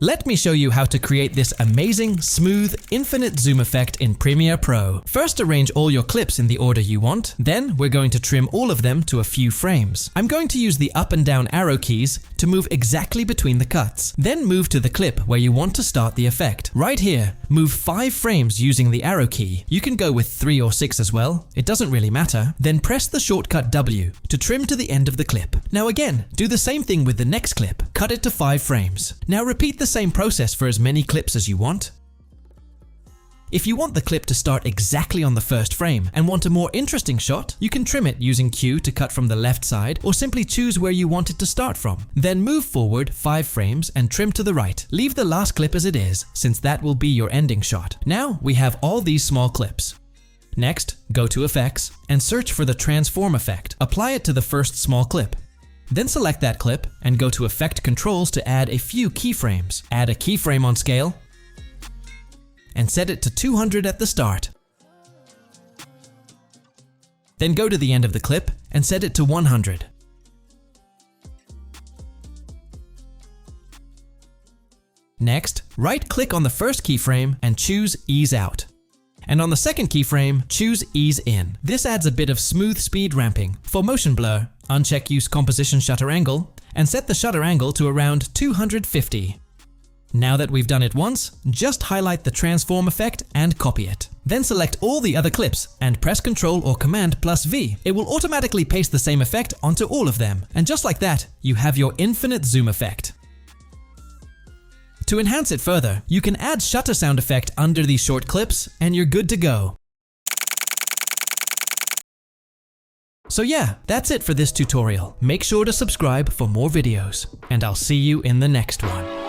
Let me show you how to create this amazing, smooth, infinite zoom effect in Premiere Pro. First, arrange all your clips in the order you want. Then, we're going to trim all of them to a few frames. I'm going to use the up and down arrow keys to move exactly between the cuts. Then move to the clip where you want to start the effect. Right here, move 5 frames using the arrow key. You can go with 3 or 6 as well. It doesn't really matter. Then press the shortcut W to trim to the end of the clip. Now again, do the same thing with the next clip. Cut it to 5 frames. Now repeat the same process for as many clips as you want. If you want the clip to start exactly on the first frame and want a more interesting shot, you can trim it using Q to cut from the left side, or simply choose where you want it to start from. Then move forward 5 frames and trim to the right. Leave the last clip as it is, since that will be your ending shot. Now we have all these small clips. Next, go to Effects and search for the Transform effect. Apply it to the first small clip. Then select that clip and go to Effect Controls to add a few keyframes. Add a keyframe on scale and set it to 200 at the start. Then go to the end of the clip and set it to 100. Next, right-click on the first keyframe and choose Ease Out. And on the second keyframe, choose Ease In. This adds a bit of smooth speed ramping. For motion blur, uncheck Use Composition Shutter Angle and set the shutter angle to around 250. Now that we've done it once, just highlight the transform effect and copy it. Then select all the other clips and press Ctrl or Command plus V. It will automatically paste the same effect onto all of them. And just like that, you have your infinite zoom effect. To enhance it further, you can add shutter sound effect under these short clips and you're good to go. So yeah, that's it for this tutorial. Make sure to subscribe for more videos, and I'll see you in the next one.